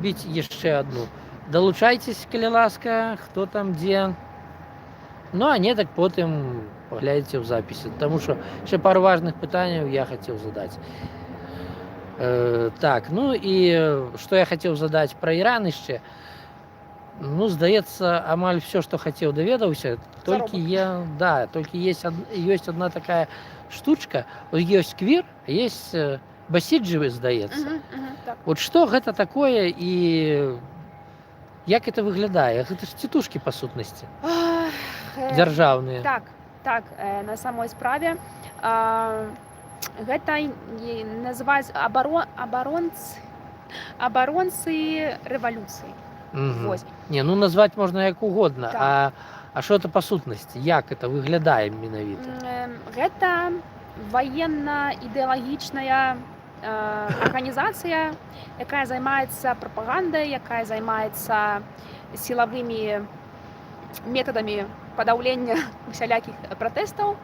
Біць яшчэ адну. Далучайцесь, калі ласка, хто там дзе. Ну, а не так потым паглядзіце ў запісе, таму што яшчэ пару важных пытанняў я хацеў задаць. Так, ну і што я хацеў задаць пра Іран яшчэ. Ну, здаецца, амаль все, што хацеў, даведаўся, толькі ёсць адна такая штучка, ёсць квір, есть басіджы, здаецца. Так. Вот што гэта такое і як это выглядае? Гэта ж цітушкі па сутнасці дзяржаўныя. Так, на самой справе гэта называюць абаронцы рэвалюцыі. Вось. Не, ну назваць можна як угодна, Так. а што это па сутнасці? Як это выглядае менавіта? Гэта ваенна-ідэалагічная арганізацыя, якая займаецца прапагандай, якая займаецца сілавымі метадамі падаўлення усялякіх пратэстаў.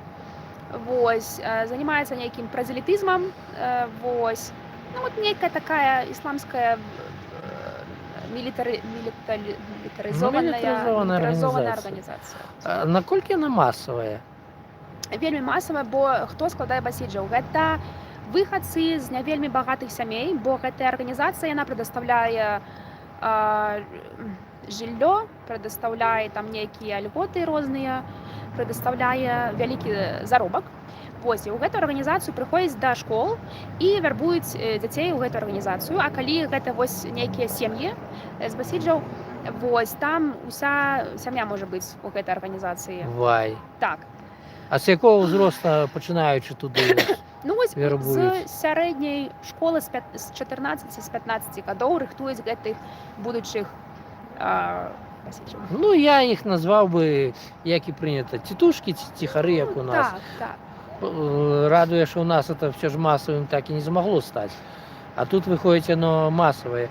Вось, занимаецца нейкім празелітызмам. Вось. Ну, вот нейкая такая ісламская мілітарызованая арганізацыя. Наколькі яна масавая? Вельмі масавая, бо хто складае басіджаў? Гэта выхадцы з не вельмі багатых сямей, бо гэтая арганізацыя, яна прадастаўляе жыллё, прадастаўляе там нейкія льготы розныя, прадастаўляе вялікі заробак. Вось, і ў гэтую арганізацыю прыходзяць да школ і вярбуюць дзяцей у гэтую арганізацыю. А калі гэта вось нейкія сем'і з басіджаў, вось, там уся сям'я можа быць у гэтай арганізацыі. Вай. Так. А з якого ўзроста пачынаючы туды Ну, вось, вярбуюць? з сярэдняй школы з 14-15 гадоў рыхтуюць гэтых будучых басіджаў. Ну, я іх назваў бы, як і прынята, цітушкі, ціхары, як у нас. Так. Радуе, што ў нас это все ж масавым так і не змагло стаць. А тут выходзіць яно масавае.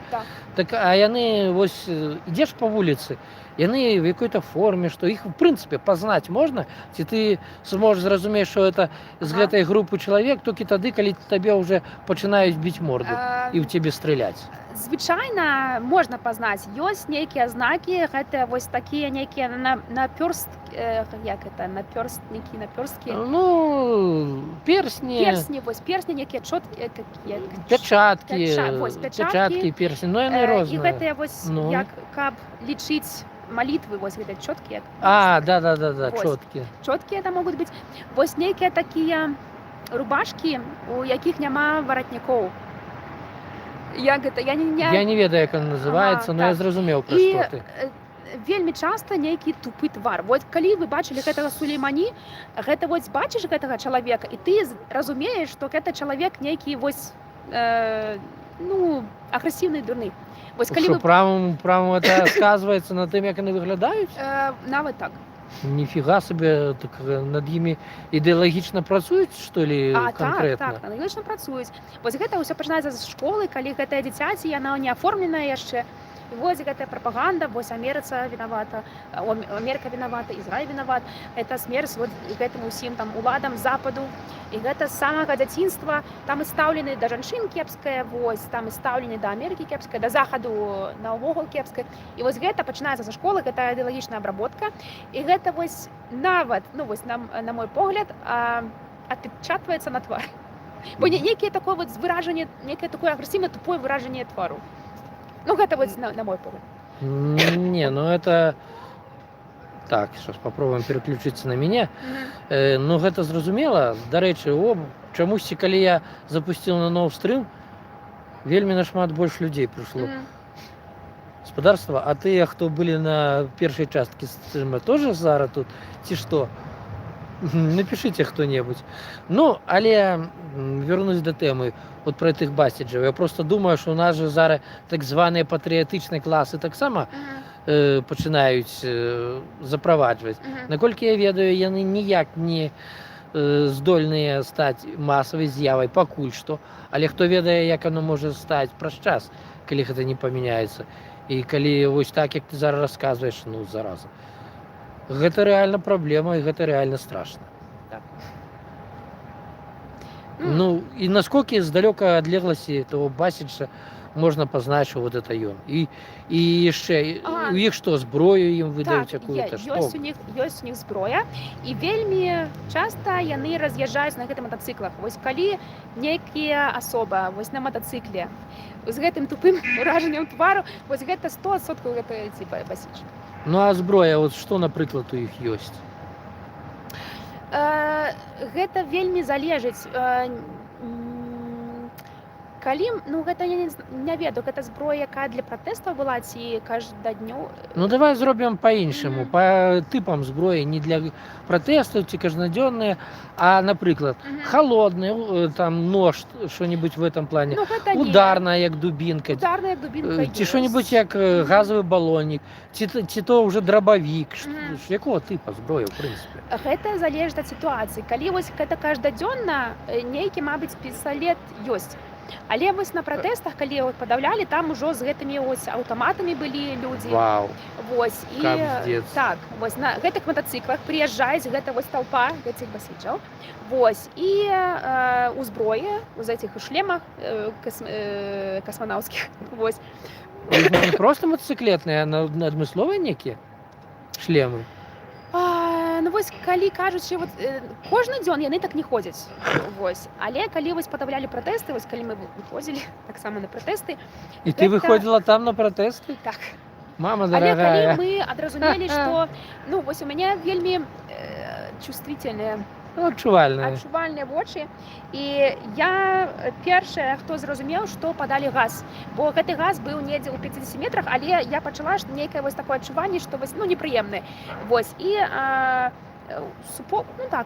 Так, а яны, вось, ідзеш па вуліцы, яны в якой-то форме, што іх, в прынцыпе, пазнаць можна? Ці ты зможаш зразумець, што это з гэтай групы чалавек толькі тады, калі табе ўжо пачынаюць біць морду і ў цябе стрэляць? Звычайна можна пазнаць. Ёсць нейкія знакі, гэта вось такія нейкія напёрсткі. Ну, персні, нейкія пячаткі, персні, ну яны розныя. І гэтыя вось, як каб лічыць малітвы, вось гэтыя чёткі. Да, чёткі. Чёткі это могуць быць. Вось нейкія такія рубашкі, у якіх няма варатнікоў. Як гэта? Я не ведаю, як яна называецца, но я зразумеў, пра што ты. Вельмі часта нейкі тупы твар. Вот калі вы бачылі гэтага Сулеймані, гэта вось бачыш гэтага чалавека, і ты разумееш, што гэта чалавек нейкі вось агрэсіўны, дурны. Вось калі вы Прямо это сказваецца на тым, як яны выглядаюць? Нават так. Ніфіга сабе, так над імі ідэалагічна працуюць, што ли, канкрэтна? Так, аналогічна працуюць. Вось гэта ўсё пачынаецца з школы, калі гэтае дзіцяці, яна не аформленая яшчэ. І вось гэтая прапаганда, вось Америка вінавата, Ізраіль вінават. Гэта смерць вот гэтым усім там уладам западу. І гэта з самага дзяцінства там і стаўлены да жанчын кепскае, вось, там і стаўлены да Амерыкі кепскае, да захаду наогул кепскае. І вось гэта пачынаецца са школы, гэта ідэалагічная абработка. І гэта вось нават, ну вось на мой погляд, адпечатваецца на твар. Бо нейкае такое вот выражанне, нейкае такое агрэсіўна тупое выражанне твару. Ну, гэта вот на мой погляд. Не, ну это... Так, сейчас попробуем переключиться на мяне. Ну, гэта зразумела. Дарэчы, чамусьці, калі я запусціў на новы стрым, вельмі нашмат больш людзей прыйшло. Гаспадарства, а тыя, хто былі на першай часткі стрыма, тоже зараз тут? Ці што? Напишите кто-нибудь. Ну, але вернусь до теми, от про тих басіджів. Я просто думаю, що у нас же зараз так звані патріотичні класи так само починають запроваджувати. Наколькі я ведаю, яны ніяк не здольныя стаць масавай з'явай пакуль што. Але хто ведае, як оно можа стаць праз час, калі гэта не памяняецца. І калі вось так, як ты зараз расказваеш, ну, зараза. Гэта рэальна праблема, і гэта рэальна страшна. Так. Ну, і насколькі з далёкай адлегласці того басіджа можна пазнаць, што вот это ён. І яшчэ А. у іх што, зброю ім Так, выдаюць якую-то, што? ёсць у них зброя і вельмі часта яны раз'язджаюць на гэтых матацыклах. Вось калі нейкія асоба вось на матацыкле з гэтым тупым уражаннем твару, вось гэта 100% гэта типа басіч. Ну а зброя, вот што, напрыклад, у іх ёсць? Гэта вельмі залежыць. Калі, ну гэта я не ведаю, гэта зброя, якая для пратэстаў была ці каждаднёў. Ну давай зробім па-іншаму, па тыпам зброі, не для пратэстаў ці каждадзённыя, а, напрыклад, холодны, там нож, што-нибудь в этом плане, Ну, гэта не. ударная, як дубінка, Ударная як дубінка ці што-нибудь як газовый балоннік, ці то ўжо драбавік, якого тыпа зброя, ў прынцыпе? Гэта залежыць ад сітуацыі. Калі вось гэта каждадзённа, нейкі, мабыць, пісталет ёсць. Але вось на пратэстах, калі падаўлялі, там ужо з гэтымі вось аўтаматамі былі людзі. Вау. Вось, і Капздец. так, вось на гэтых матацыклах прыязджаюць гэта вось толпа гэтых басічаў. Вось, і у зброі, у гэтых шлемах касманаўскіх. Вось. Не проста матацыклетныя, а адмысловыя некія шлемы? Ну вось, калі кажучы, вот, кожны дзён яны так не ходзяць. Вось. Але калі вось падаўлялі пратэсты, вось калі мы выходзілі таксама на пратэсты. І ты выходзіла там на пратэсты? Так. Мама Але калі дорогая. мы адразумелі, што ну вось у мяне вельмі чувствительныя, адчувальныя вочы, і я першая, хто зразумеў, што падалі газ, бо гэты газ быў недзе ў 50 метрах, але я пачала нейкае вось такое адчуванне, што вось ну непрыемнае. Вось, і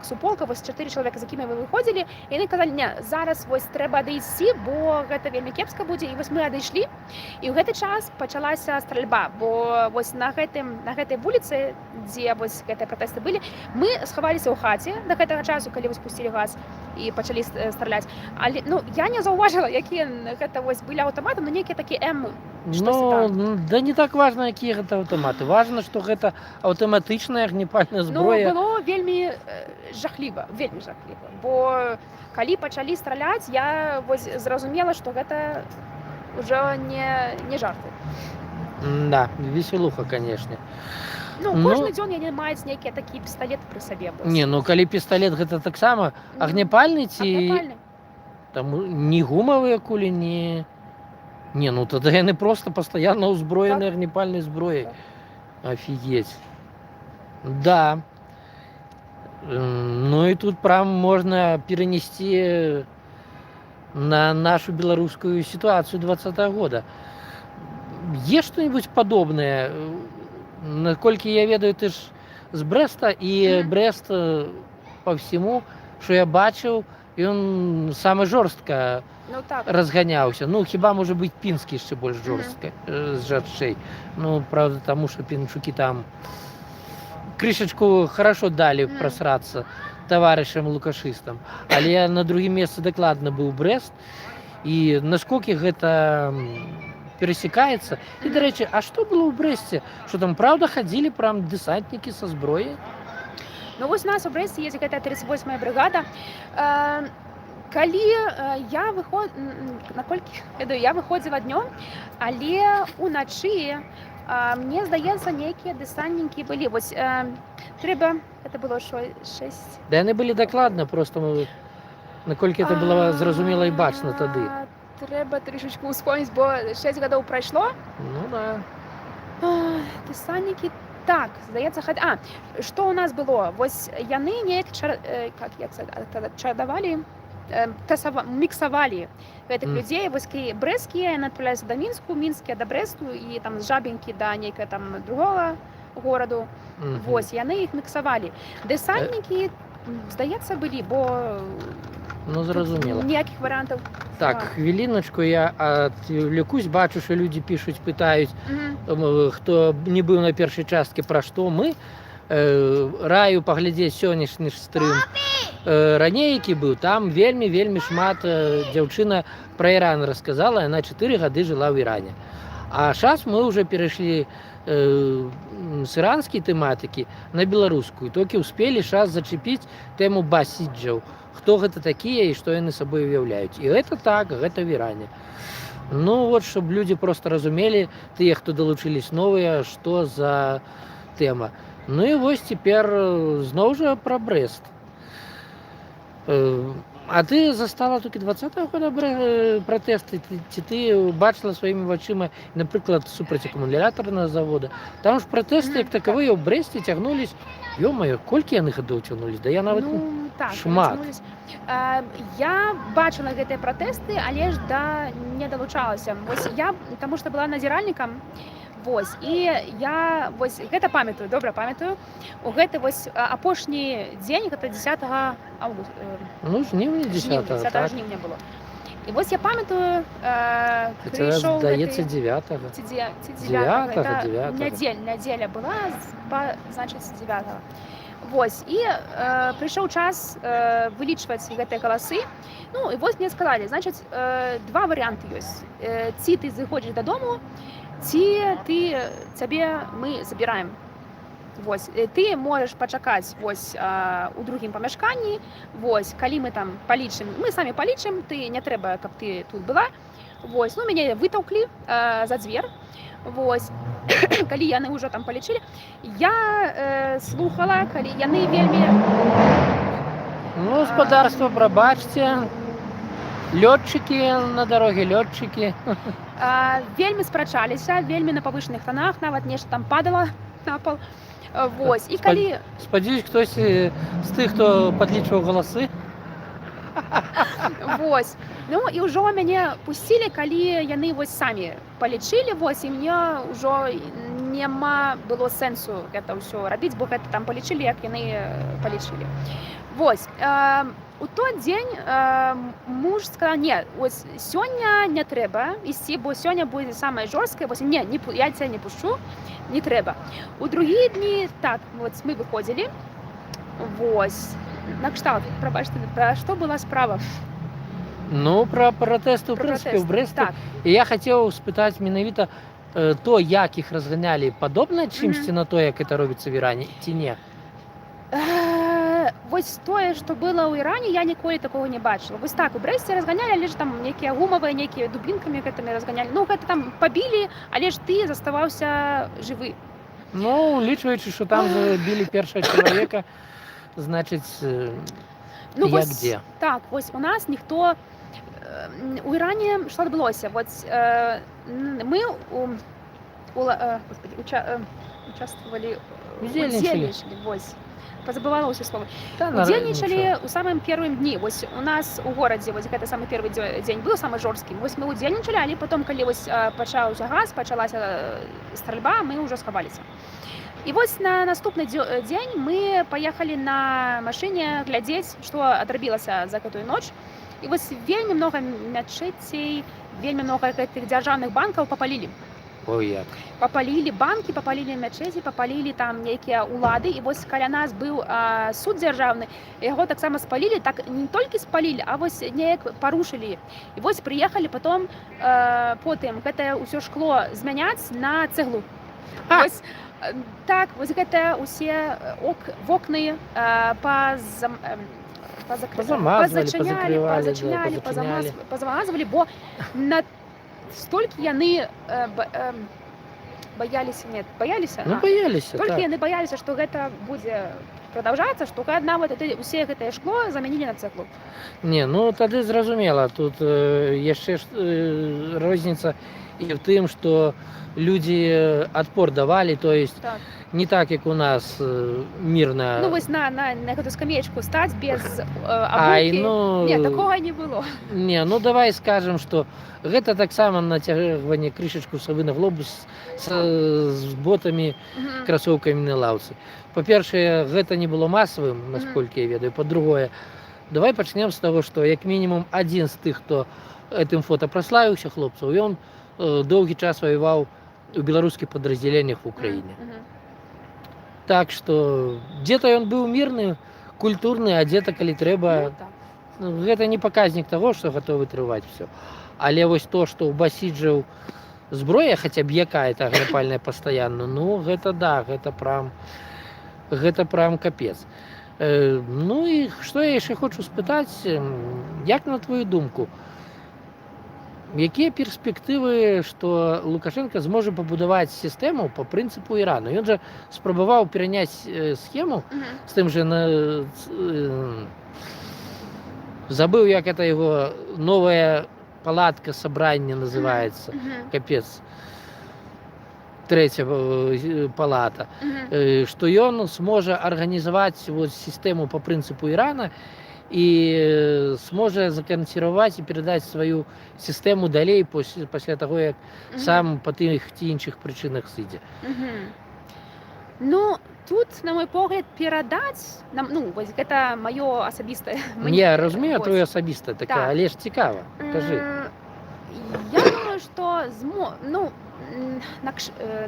суполка, вось 4 чалавека, з якімі мы выходзілі, яны казалі: не, зараз вось трэба адысці, бо гэта вельмі кепска будзе. І вось мы адышлі, і ў гэты час пачалася стральба, бо вось на гэтай вуліцы, дзе вось гэтыя пратэсты былі, мы схаваліся ў хаце да гэтага часу, калі вось пусцілі газ і пачалі страляць. Але ну я не заўважыла, якія гэта вось былі аўтаматы, но нейкія такія Ну, да не так важна, якія гэта аўтаматы. Важна, што гэта аўтаматычная агнепальная зброя. Ну, было вельмі жахліва, бо калі пачалі страляць, я вось зразумела, што гэта ўжо не жарты. Да, весялуха, канешне. Ну, кожны дзён яны маюць нейкія такія пісталеты пры сабе. Не, ну калі пісталет гэта таксама агнепальны ці Агнепальны. там не гумавыя кулі, не... Не, ну тогда яны просто пастаянна ўзброены агнепальнай зброяй. Офігеть. Да. Ну і тут прям можна перенести на нашу беларускую ситуацию 20-го года. Есть что-нибудь подобное? Наколькі я ведаю, ты ж з Брэста, і Брэст по всему, що я бачыў, ён самы жорстка разганяўся. Ну, хіба можа быць пінскі яшчэ больш жорстчэй. Ну, правда, таму што пінчукі там крышачку хорошо далі прасрацца таварышам лукашыстам. Але на другім месцы дакладна быў Брэст, і насколькі гэта перасекаецца. І, дарэчы, а што было ў Брэсце? Што там, правда, хадзілі прям дэсантнікі са зброяй? Ну, вось у нас у Брэсце есть гэтая 38-я бригада. Калі я выходзіла днём, але уначы, мне здаецца, нейкія дэсантнікі былі. Вось трэба, это было 6. Да яны былі дакладна, просто наколькі это было зразумела і бачна тады. Трэба трішачку ўспомніць, бо 6 гадоў прайшло. Ну да. Дэсантнікі, так, здаецца, што ў нас было? Вось яны неяк чардавалі, міксавалі гэтых людзей. Вось брэсцкія яны адпраўляюцца да Мінску, мінскія да Брэсту, і там з Жабенькі да нейкага там другога гораду. Вось, яны іх міксавалі. Дэсантнікі, здаецца, былі, бо ну, зразумела. Ніякіх варыянтаў. Так, хвіліначку, я адвлекусь, бачу, що люди пишуть, питають, хто не быў на першай часткі, пра што мы. Раю паглядзець сённяшні стрым. Раней, які быў, там вельмі шмат дзяўчына пра Іран расказала, яна 4 гады жыла ў Іране. А зараз мы ўжо перайшлі з іранскай тэматыкі на беларускую. Толькі ўспелі зараз зачепіць тэму басіджаў. Хто гэта такія і што яны сабой уяўляюць. І гэта так, гэта в Іране. Ну вот, чтобы люди просто разумели, тыя, хто далучылись новыя, што за тэма. Ну і вось цяпер зноў жа пра Брэст. А ты застала толькі 20-го года пратэсты, ці ты бачыла сваімі вачыма, напрыклад, супраць акумулятарнага завода? Там ж пратэсты як такавыя ў Брэсце цягнулись, ё-маё, колькі яны гадоў цягнулись? Да я нават Ну, так, шмат. зацягнулись. Я бачыла гэтыя пратэсты, але ж не далучалася. Вось я, таму што была назіральнікам, вось, і я вось гэта памятаю, добра памятаю. У гэты вось апошні дзень, гэта 10 августа, Ну, жніўня 10-го, 10 так. жніўня было. І вось я памятаю, Хаця, прыйшоў здаецца, гэты 9-го. ці 9-го, гэта 9-го. нядзеля была, значыць, 9-го. Вось, і прыйшоў час вылічваць гэтыя галасы. Ну, і вось мне сказалі, значыць, два варыянты ёсць. Ці ты зыходзіш дадому, ці цябе мы забіраем. Вось, ты можаш пачакаць вось у другім памяшканні. Вось, калі мы там палічым, мы самі палічым, ты не трэба, каб ты тут была. Вось, ну, мяне вытаўклі за дзвер. Вось, калі яны ўжо там палічылі, я слухала, калі яны вельмі... Ну, гаспадарства, прабачце. Лётчыкі на дароге, лётчыкі. Вельмі спрачаліся, вельмі на павышаных тонах, нават нешта там падала на пол. Вось, і калі... Спадзяюсь, хтось з тых, хто падлічваў галасы. Вось. Ну, і ўжо мяне пусцілі, калі яны вось самі палічылі, вось, і мне ўжо няма было сэнсу гэта ўсё рабіць, бо гэта там палічылі, як яны палічылі. Вось. У той дзень муж сказаў, не, ось сёння не трэба ісці, бо сёння будзе самае жорсткае, вось, не, я цябе не пушчу, не трэба. У другія дні, так, вось мы выходзілі, вось, накшталт, прабачце, пра што была справа? Ну, пра пратэсты, ў прынцыпе, ў Брэсце. Так. І я хацеў спытаць менавіта то, як іх разганялі, падобна чымсьці на то, як гэта робіцца в Іране, ці не? Вось тое, што было ў Іране, я ніколі такога не бачыла. Вось так, у Брэсце разганялі, але ж там нейкія гумавыя, нейкія дубінкамі гэтымі разганялі. Ну, гэта там пабілі, але ж ты заставаўся жывы. Ну, улічваючы, што там забілі першага чалавека, значыць, Ну, як вось, дзе? так, вось у нас ніхто... У Іране што адбылося? Вось мы участвовали... Удзельнічалі. Вось. Позабывала ўсе словы. Та, Удзельнічалі ў самым первым дні. Вось у нас у горадзе вось гэта самы першы дзень быў самы жорсткі. Вось мы удзельнічалі, але потом, калі вось пачаўся газ, пачалася стральба, мы ўжо схаваліся. І вось на наступны дзень мы паехалі на машыне глядзець, што адрабілася за гэтую ноч. І вось вельмі многа мячэцей, вельмі многа гэтых дзяржаўных банкаў папалілі. Ой, як. Папалілі банкі, папалілі мячэці, папалілі там нейкія ўлады. І вось каля нас быў суд дзяржаўны, яго таксама спалілі, так не толькі спалілі, а вось неяк парушылі. І вось прыехалі потым гэтае ўсё шкло змяняць на цэглу. Вось, так, вось гэта ўсе вокны пазамазвалі, бо столькі яны баяліся, Ну, баяліся, толькі так. яны баяліся, што гэта будзе прадаўжацца, што нават усе гэтае шкло замянілі на цэглу. Не, ну тады зразумела, тут яшчэ розніца і в тым, што людзі адпор давалі, то есть Так. не так, як у нас мірна. Ну, вось на гэту скамеечку стаць без Ай, абукі. ну... Не, такога не было. Не, ну давай скажем, што гэта таксама нацягванне крышачку савы на глобус з ботамі, красоўкамі на лаўцы. Па-першае, гэта не было масавым, насколькі я ведаю. Па-другое, давай пачнем з таго, што як мінімум адзін з тых, хто гэтым фота праславіўся, хлопцаў, ён доўгі час ваяваў у беларускіх падраздзяленнях в Украіне. Так што дзе-то ён быў мірны, культурны, а дзе-то, калі трэба, гэта не паказнік таго, што гатовы трываць усё. Але вось то, што ў басіджаў зброя, хаця б якая-то аграпальная пастаянна, ну гэта да, гэта прям капец. Ну і што я яшчэ хочу спытаць, як на твою думку, Якія перспектывы, што Лукашенко зможа пабудаваць сістэму па прынцыпу Ірану? Ён жа спрабаваў пераняць схему з тым же забыў, як это яго новая палатка сабрання называецца. Капец. Трэця палата. Што ён сможа арганізаваць вот сістэму па прынцыпу Ірана і сможа закансерваваць і перадаць сваю сістэму далей пасля таго, як сам па тых ці іншых прычынах сыдзе. Ну, тут, на мой погляд, перадаць нам, ну, вось гэта маё асабістае. Я разумею твоё асабістае, такая, але ж цікава. Кажы. Я думаю, што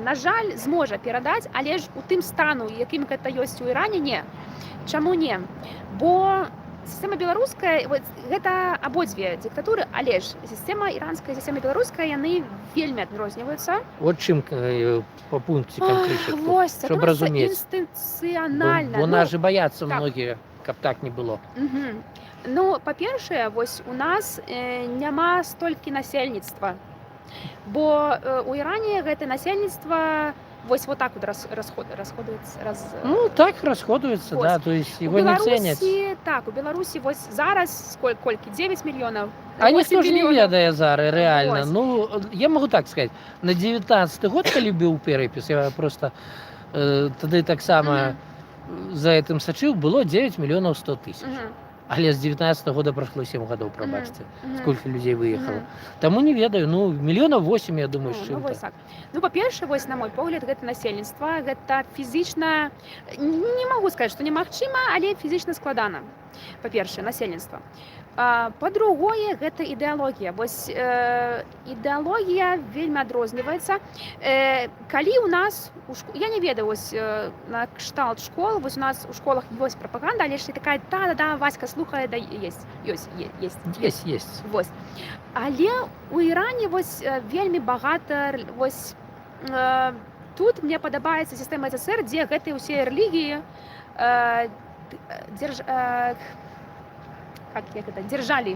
на жаль, зможа перадаць, але ж у тым стану, якім гэта ёсць у Іране, не. Чаму не? Бо сістэма беларуская, гэта абодзве дыктатуры, але ж сістэма іранская, сістэма беларуская, яны вельмі адрозніваюцца. Вот чым па пункце канкрэтна, Вось, щоб разумець. Інстытуцыянальна. Бо нас же баяцца так. многія, каб так не было. Ну, па-першае, вось у нас няма столькі насельніцтва. Бо у Іране гэта насельніцтва вось вот так вот расходуецца. Ну, так расходуецца, да, то есть его не цэняць. Так, у Беларусі вось зараз колькі? 9 мільёнаў? А ніхто ж не ведае зараз, рэальна. Ну, я магу так сказаць, на 19-й год, калі быў перапіс, я просто тады таксама за гэтым сачыў, было 9 мільёнаў 100 тысяч. Але з 19-го года прайшло 7 гадоў, прабачце, сколькі людзей выехала. Таму не ведаю, ну, 8 мільёнаў, я думаю, з чым-то. Так. Ну, па-першае, вось, на мой погляд, гэта насельніцтва, гэта фізічна, не магу сказаць, што немагчыма, але фізічна складана. Па-першае, насельніцтва. Па-другое, гэта ідэалогія. Вось ідэалогія вельмі адрозніваецца. Калі у нас, я не ведаю, вось на кшталт школ, вось у нас у школах ёсць прапаганда, але ж такая, да, Васька, слухае, да, ёсць. Вось. Але у Іране вось вельмі багата, вось тут мне падабаецца сістэма СССР, дзе гэтыя ўсе рэлігіі дзяржалі.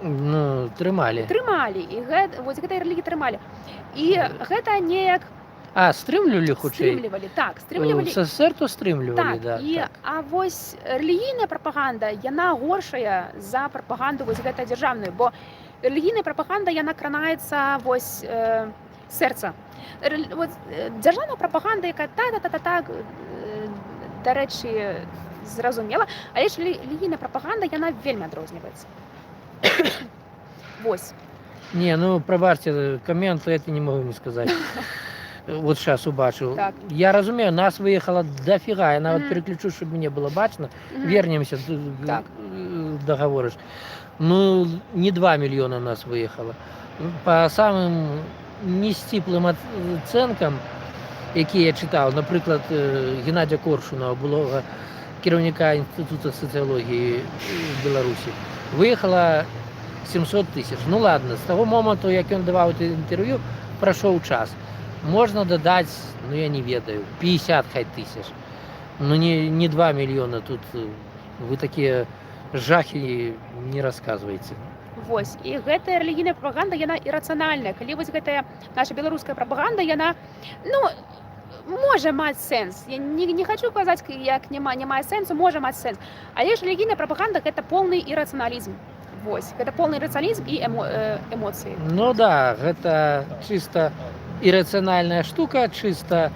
Ну, трымалі. І вось гэтыя рэлігіі трымалі. І гэта неяк... Стрымлівалі хутчэй? Стрымлівалі. В СССР то стрымлівалі, да. А вось рэлігійная прапаганда, яна горшая за прапаганду вось гэта дзяржаўную, бо рэлігійная прапаганда, яна кранаецца вось сэрца. Дзяржаўная прапаганда, якая так, дарэчы, зразумела, але ж рэлігійная прапаганда, яна вельмі адрозніваецца. Вось. Не, ну, прабачце, каменту это не могу не сказаць. Вот сейчас убачыў. Я разумею, нас выехала дофига, я нават переключу, чтобы мне было бачно. Вернемся до гаворыш. Ну, не 2 мільёна нас выехала. По самым несціплым ацэнкам, які я чытаў, напрыклад, Геннадзя Коршунова, былога кіраўніка Інстытута сацыялогіі Беларусі, выехала 700 тысяч. Ну ладно, з таго моманту, як ён даваў інтэрв'ю, прайшоў час. Можна дадаць, ну я не ведаю, 50 хай тысяч. Ну не 2 мільёна тут. Вы такія жахі не расказваеце. Вось. І гэтая рэлігійная прапаганда, яна ірацыянальная. Калі вось гэтая наша беларуская прапаганда, яна, ну, можа маць сэнс. Я не хочу казаць, як не мае сэнсу, можа маць сэнс. Але ж рэлігійная прапаганда гэта поўны ірацыяналізм. Вось. Гэта поўны ірацыяналізм і эмоцыі. Ну да, гэта чыста ірацыянальная штука, чыста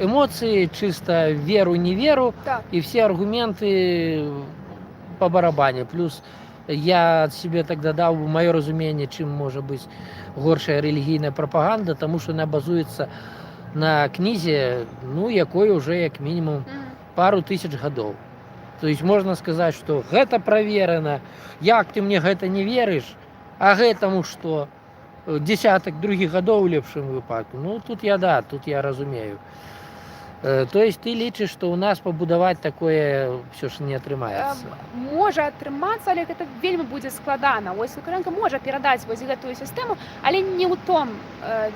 эмоцыі, чыста веру, не веру, і все аргументы по барабане. Плюс я ад себе так дадаў маё разуменне, чым можа быць горшая рэлігійная прапаганда, таму што яна базуецца на кнізе, ну, якой уже як мінімум пару тысяч гадоў. То есть можна сказаць, што гэта праверана, як ты мне гэта не верыш, а гэтаму што? Десятак других гадоў у лепшым выпадку. Ну, тут я разумею. То есть ты лічыш, што ў нас пабудаваць такое ўсё ж не атрымаецца? Можа атрымацца, але гэта вельмі будзе складана. Вось Лукашенко можа перадаць вось гэтую сістэму, але не ў том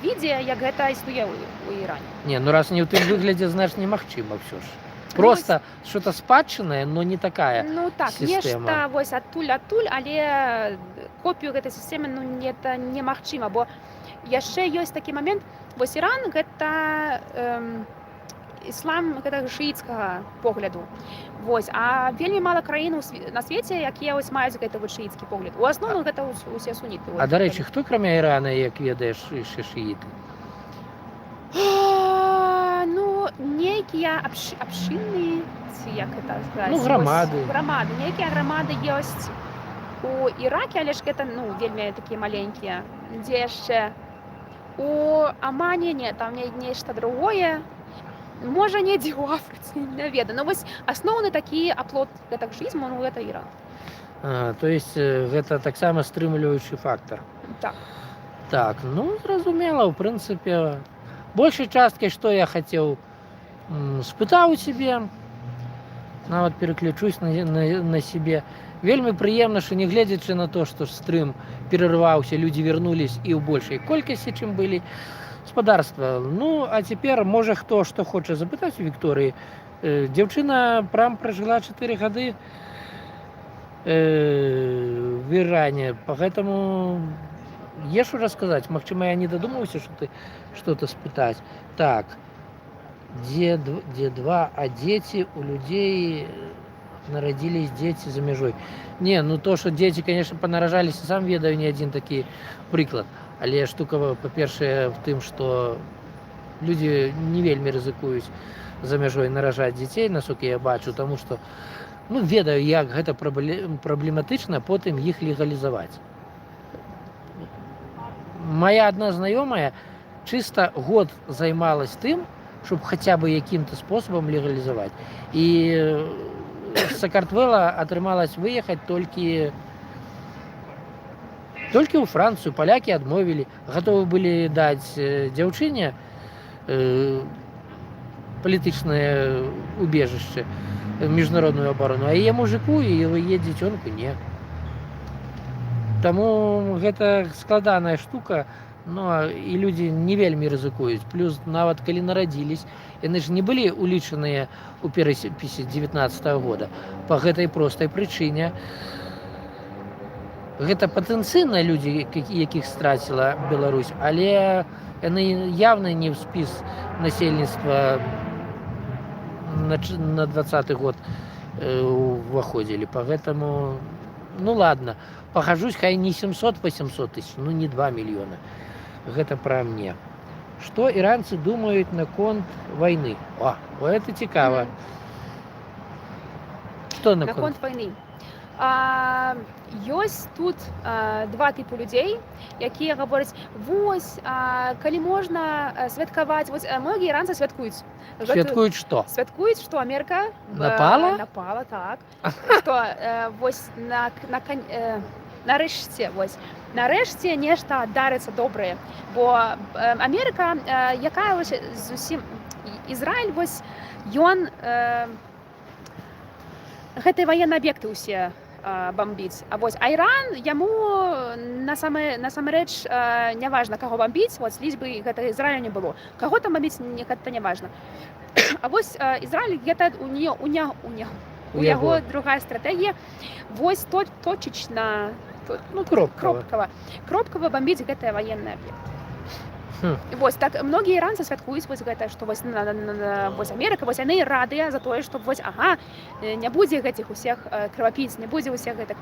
відзе, як гэта існуе ў Іране. Не, ну раз не ў тым выглядзе, значыць немагчыма ўсё ж. Просто что-то спадчынае, но не такая Ну так, сістэма. нешта вось адтуль, але копію гэтай сістэмы это немагчыма, бо яшчэ ёсць такі момент, вось Іран гэта іслам гэтага шыіцкага погляду. Вось, а вельмі мала краін на свеце, якія вось маюць гэты вот шыіцкі погляд. У асноўным гэта усе суніты. А дарэчы, хто кроме Ірана, як ведаеш, яшчэ шыіты? Ну, нейкія абшчыны, ці як гэта сказаць? Ну, грамады. Грамады. Нейкія грамады ёсць у Іраке, але ж гэта, вельмі такія маленькія. Дзе яшчэ? У Амане, не, там нешта другое. Можа, недзе ў Афрыцы, не ведаю. Ну, вось асноўны такі аплот гэтага шыізму, гэта Іран. То есть гэта таксама стрымліваючы фактар. Так. Так, зразумела, ў прынцыпе, большай часткай, што я хацеў, спытаў у сябе, нават пераключусь на сябе. Вельмі прыемна, што нягледзячы на то, што стрым перарываўся, людзі вярнулись і ў большай колькасці, чым былі. Господарства. А цяпер, можа, хто што хоча запытаць у Вікторыі. Дзяўчына пражыла 4 гады в Іране, поэтому есть что рассказать. Магчыма, я не дадумаўся, што ты что-то спытаць. Так, дзе два, а дзеці у людзей нарадзілись дзеці за мяжой. Не, то, што дзеці, конечно, панаражаліся, сам ведаю не адзін такі прыклад. Але штука, па-першае, в тым, што людзі не вельмі рызыкуюць за мяжой наражаць дзяцей, насколько я бачу, таму што, ведаю, як гэта праблематычна потым іх легалізаваць. Моя адна знаёмая чыста год займалась тым, щоб хаця бы якім-то спосабам легалізаваць. І з Сакартвэла атрымалась выехаць толькі ў Францыю. Палякі адмовілі, гатовы былі даць дзяўчыне палітычнае убежышча, міжнародную абарону, а яе мужику і яе дзіцёнку не. Таму гэта складаная штука, і людзі не вельмі рызыкуюць. Плюс нават калі нарадзілись, яны ж не былі улічаныя ў перапісе 19-го года. Па гэтай простай прычыне. Гэта патэнцыйна людзі, якіх страціла Беларусь, але яны явна не ў спіс насельніцтва на 20-й год уваходзілі. Поэтому, ладно, пахажусь, хай не 700-800 тысяч, не 2 мільёна. Гэта пра мне. Што іранцы думаюць наконт вайны? Это цікава. Што наконт вайны? Ёсць тут два тыпу людзей, якія гавораць, вось, калі можна святкаваць, вось многія іранцы святкуюць. Святкуюць што? Святкуюць, што Амерыка напала? Напала, так. Што вось нарэшце нешта дарыцца добрае, бо Амерыка, якая вось зусім Ізраіль, вось ён гэтыя ваенныя аб'екты ўсе бомбіць. А Іран, яму насамрэч не важна, каго бомбіць, лишь бы гэта Ізраіля не было. Каго там бомбіць, гэта не важна. А вось Ізраіль, гэта у яго другая стратэгія. Вось точечна, кропкава бомбіць гэтыя ваенныя аб'екты. Вось так многія іранцы святкуюць вось гэта, што вось Амерыка, вось яны радыя за тое, што вось не будзе гэтых усіх крывапіц, не будзе ўсіх гэтых.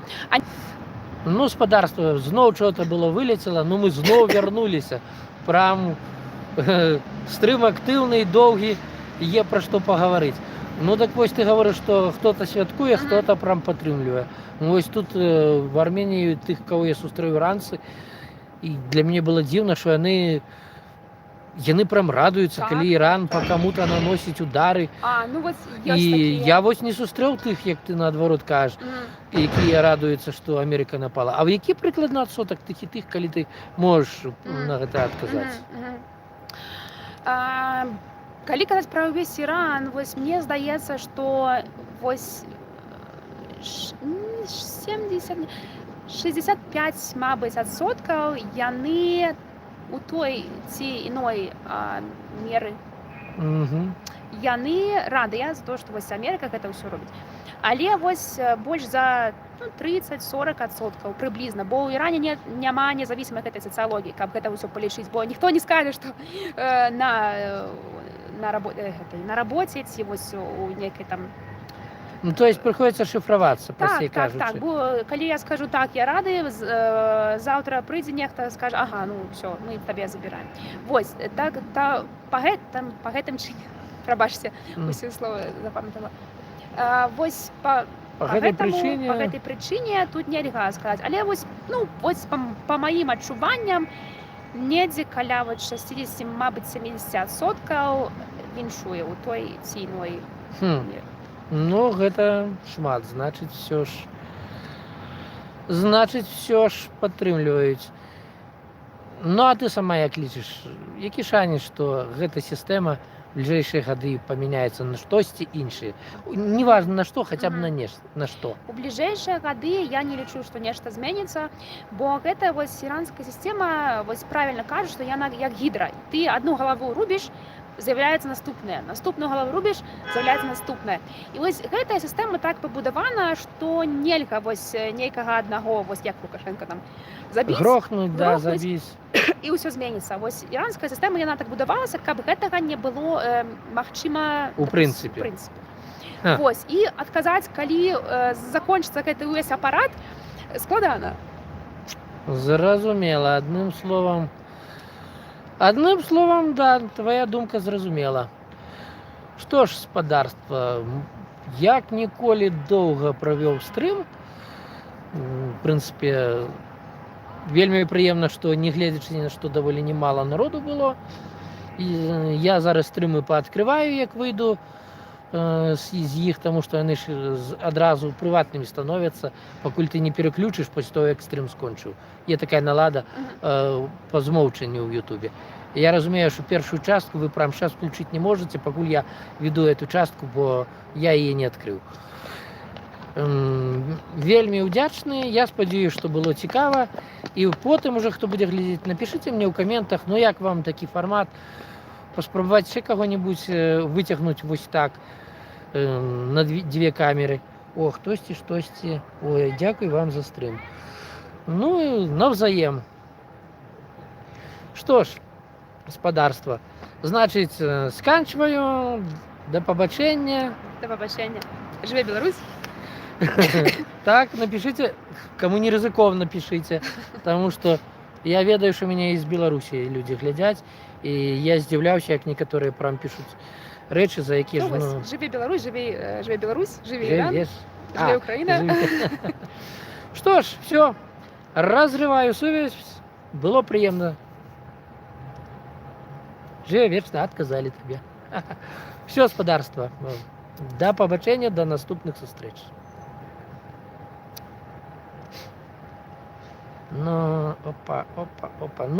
Спадарства, зноў чого-то было вылецела, мы зноў вярнуліся. Прям стрым актыўны, доўгі, є пра што пагаварыць. Так вось ты гаворыш, што хто-то святкуе, хто-то прям падтрымлівае. Вось тут в Арменіі тых, кого я сустрэў іранцы, і для мяне было дзіўна, што яны прям радуюцца, калі Іран па каму-то наносіць удары. І я вось не сустрэў тых, як ты наадварот кажаш, якія радуюцца, што Амерыка напала. А ў які прыкладна адсотак тых і тых, калі ты можаш на гэта адказаць? Калі казаць пра ўвесь Іран, вось мне здаецца, што вось 65, мабыць, адсоткаў яны у той ці іной меры Мгм. Яны радыя за то, што вось Амерыка гэта ўсё робіць. Але вось больш за 30-40% прыблізна, бо ў Іране няма незавісімай гэтай сацыялогіі, каб гэта ўсё палічыць, бо ніхто не скажа, што на рабоце ці вось у нейкай там. Ну, то есть приходится шифроваться, простей Так, кажучы. так, бо калі я скажу так, я рады, заўтра прыйдзе нехта, скажа, ага, ну ўсё, мы табе забіраем. Вось, так, па гэтым чыне, прабачце, усе словы запамятала. Вось По гэтай гэтай прычыне тут нельга сказаць. Але вось, ну, вось па маім адчуванням, недзе каля 60, мабыць, 70% віншуе ў той ці іной. Ну, гэта шмат, значыць, все ж падтрымліваюць. Ну, а ты сама як лічыш, які шанец, што гэта сістэма в ближайшие гады памяняецца на штосьці іншае? Неважно на што, хаця б на што. У бліжэйшыя гады я не лічу, што нешта зменіцца, бо гэта вось іранская сістэма, вось правільна кажа, што яна як гідра. Ты адну галаву рубіш, з'яўляецца наступная. Наступную галаву рубіш, з'яўляецца наступная. І вось гэтая сістэма так пабудавана, што нельга вось нейкага аднаго, вось як Лукашенко там, забіць. Грохнуць, да, забіць. І ўсё зменіцца. Вось іранская сістэма, яна так будавалася, каб гэтага не было магчыма у прынцыпе. Вось, і адказаць, калі закончыцца гэты ўвесь апарат, складана. Зразумела, Адным словам, да, твоя думка зразумела. Што ж, спадарства, як ніколі доўга правёў стрым. В прынцыпе, вельмі прыемна, што нягледзячы ні на што даволі немало народу было. І я зараз стрымы пааткрываю, як выйду з іх, таму што яны ж адразу прыватнымі становяцца, пакуль ты не пераключыш пасля того, як стрым скончыў. Є такая налада па змоўчанню ў Ютубе. Я разумею, што першую частку вы прямо сейчас включыць не можете, пакуль я веду эту частку, бо я яе не адкрыў. Вельмі ўдзячны, я спадзяюся, што было цікава. І потым уже, хто будзе глядзець, напішыце мне ў каментах, ну як вам такі фармат, паспрабаваць ще каго-нибудь выцягнуць вось так на дзве камеры. О, хтосьці, штосьці. Ой, дзякуй вам за стрым. Ну, навзаем. Што ж, гаспадарства, значыць, сканчваю. Да пабачэння. Да пабачэння. Жыве Беларусь! Так, напишите, кому не рызыков напишите, потому что я ведаю, что меня из Беларуси люди глядят, и я здзіўляўся, як некоторые прям пишут рэчы, за якія ж, ну... Жыве Беларусь, жыве Беларусь, жыве Иран, жыве Украина. Что ж, все, разрываю связь, было приемно. Жыве вечна, отказали тебе. Все, гаспадарства, да пабачэння, до наступных сустрэч. Ну, опа.